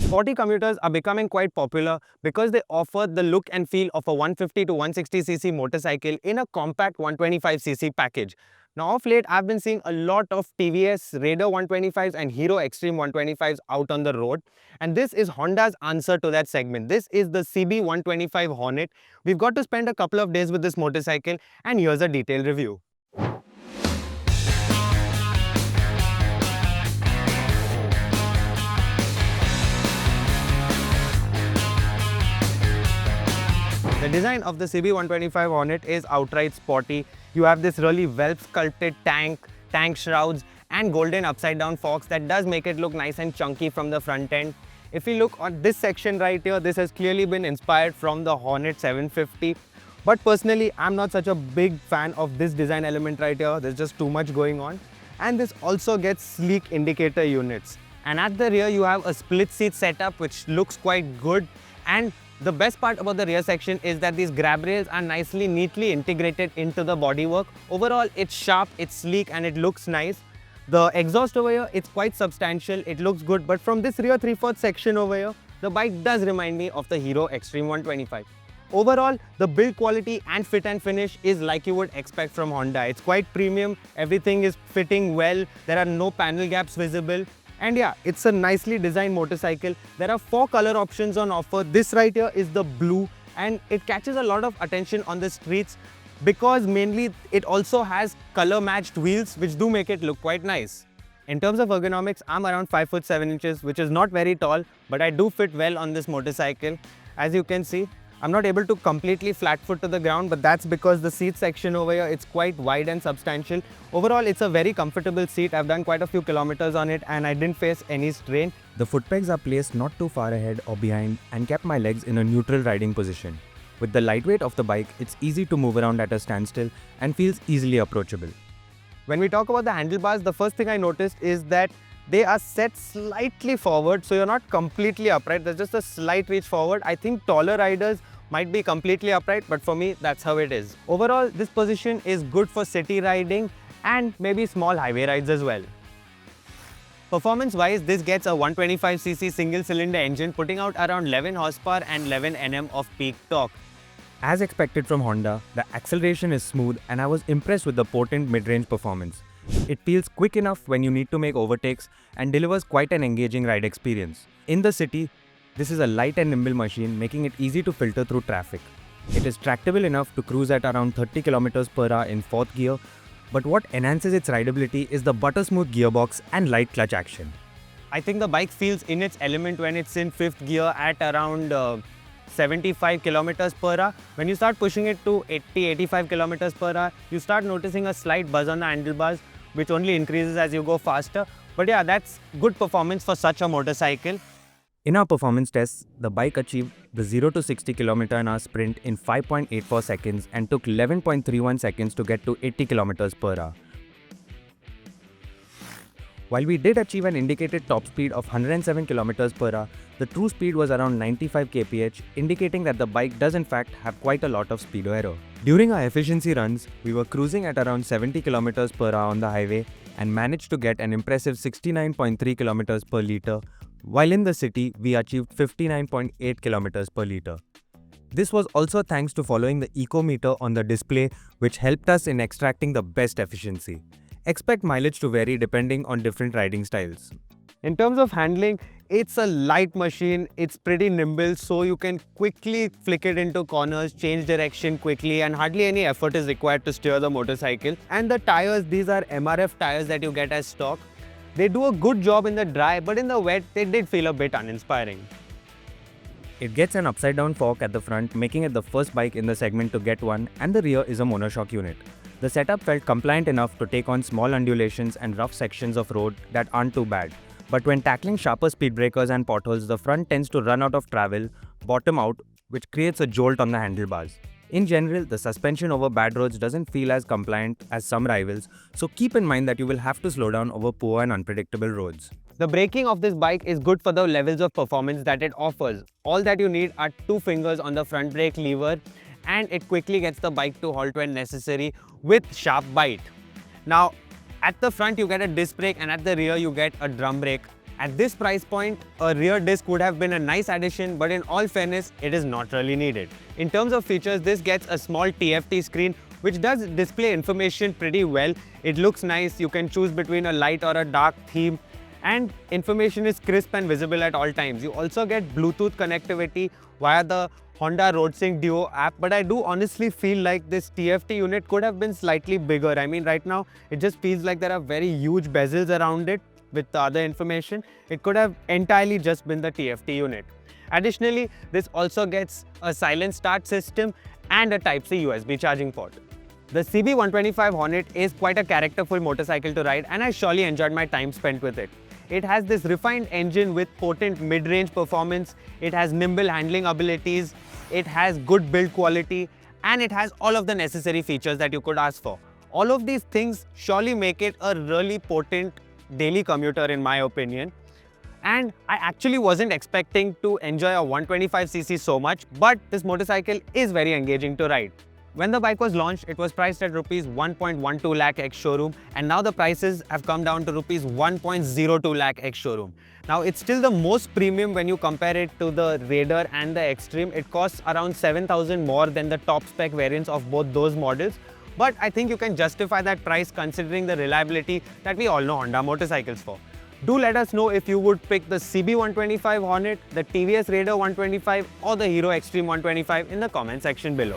Sporty commuters are becoming quite popular because they offer the look and feel of a 150 to 160cc motorcycle in a compact 125cc package. Now of late, I've been seeing a lot of TVS Raider 125s and Hero Extreme 125s out on the road. And this is Honda's answer to that segment. This is the CB125 Hornet. We've got to spend a couple of days with this motorcycle, and here's a detailed review. The design of the CB125 Hornet is outright sporty. You have this really well-sculpted tank shrouds and golden upside-down forks that does make it look nice and chunky from the front end. If you look on this section right here, this has clearly been inspired from the Hornet 750. But personally, I'm not such a big fan of this design element right here. There's just too much going on. And this also gets sleek indicator units. And at the rear, you have a split seat setup which looks quite good. And the best part about the rear section is that these grab rails are neatly integrated into the bodywork. Overall, it's sharp, it's sleek, and it looks nice. The exhaust over here, it's quite substantial, it looks good, but from this rear 3/4 section over here, the bike does remind me of the Hero Extreme 125. Overall, the build quality and fit and finish is like you would expect from Honda. It's quite premium, everything is fitting well, there are no panel gaps visible. And yeah, it's a nicely designed motorcycle. There are 4 color options on offer. This right here is the blue, and it catches a lot of attention on the streets because mainly it also has color matched wheels which do make it look quite nice. In terms of ergonomics, I'm around 5 foot 7 inches, which is not very tall, but I do fit well on this motorcycle. As you can see, I'm not able to completely flat foot to the ground, but that's because the seat section over here, it's quite wide and substantial. Overall, it's a very comfortable seat. I've done quite a few kilometers on it and I didn't face any strain. The foot pegs are placed not too far ahead or behind and kept my legs in a neutral riding position. With the lightweight of the bike, it's easy to move around at a standstill and feels easily approachable. When we talk about the handlebars, the first thing I noticed is that they are set slightly forward, so you're not completely upright. There's just a slight reach forward. I think taller riders might be completely upright, but for me, that's how it is. Overall, this position is good for city riding and maybe small highway rides as well. Performance-wise, this gets a 125cc single-cylinder engine putting out around 11 horsepower and 11 Nm of peak torque. As expected from Honda, the acceleration is smooth and I was impressed with the potent mid-range performance. It feels quick enough when you need to make overtakes and delivers quite an engaging ride experience. In the city, this is a light and nimble machine, making it easy to filter through traffic. It is tractable enough to cruise at around 30 km/h in 4th gear, but what enhances its rideability is the butter-smooth gearbox and light clutch action. I think the bike feels in its element when it's in 5th gear at around 75 km/h. When you start pushing it to 80-85 km/h, you start noticing a slight buzz on the handlebars, which only increases as you go faster. But yeah, that's good performance for such a motorcycle. In our performance tests, the bike achieved the 0 to 60 km/h sprint in 5.84 seconds and took 11.31 seconds to get to 80 km/h. While we did achieve an indicated top speed of 107 km/h, the true speed was around 95 kph, indicating that the bike does in fact have quite a lot of speedo error. During our efficiency runs, we were cruising at around 70 km/h on the highway and managed to get an impressive 69.3 km/L, while in the city, we achieved 59.8 km/L. This was also thanks to following the eco meter on the display, which helped us in extracting the best efficiency. Expect mileage to vary depending on different riding styles. In terms of handling, it's a light machine, it's pretty nimble, so you can quickly flick it into corners, change direction quickly, and hardly any effort is required to steer the motorcycle. And the tires, these are MRF tires that you get as stock. They do a good job in the dry, but in the wet, they did feel a bit uninspiring. It gets an upside-down fork at the front, making it the first bike in the segment to get one, and the rear is a monoshock unit. The setup felt compliant enough to take on small undulations and rough sections of road that aren't too bad. But when tackling sharper speed breakers and potholes, the front tends to run out of travel, bottom out, which creates a jolt on the handlebars. In general, the suspension over bad roads doesn't feel as compliant as some rivals, so keep in mind that you will have to slow down over poor and unpredictable roads. The braking of this bike is good for the levels of performance that it offers. All that you need are 2 fingers on the front brake lever, and it quickly gets the bike to halt when necessary with sharp bite. Now, at the front you get a disc brake and at the rear you get a drum brake. At this price point, a rear disc would have been a nice addition, but in all fairness, it is not really needed. In terms of features, this gets a small TFT screen which does display information pretty well. It looks nice, you can choose between a light or a dark theme, and information is crisp and visible at all times. You also get Bluetooth connectivity via the Honda RoadSync Duo app, but I do honestly feel like this TFT unit could have been slightly bigger. I mean, right now, it just feels like there are very huge bezels around it with the other information. It could have entirely just been the TFT unit. Additionally, this also gets a silent start system and a Type-C USB charging port. The CB125 Hornet is quite a characterful motorcycle to ride, and I surely enjoyed my time spent with it. It has this refined engine with potent mid-range performance, it has nimble handling abilities, it has good build quality, and it has all of the necessary features that you could ask for. All of these things surely make it a really potent daily commuter in my opinion. And I actually wasn't expecting to enjoy a 125cc so much, but this motorcycle is very engaging to ride. When the bike was launched, it was priced at Rs 1.12 lakh ex-showroom, and now the prices have come down to Rs 1.02 lakh ex-showroom. Now it's still the most premium when you compare it to the Raider and the Extreme. It costs around 7,000 more than the top spec variants of both those models. But I think you can justify that price considering the reliability that we all know Honda motorcycles for. Do let us know if you would pick the CB125 Hornet, the TVS Raider 125 or the Hero Extreme 125 in the comment section below.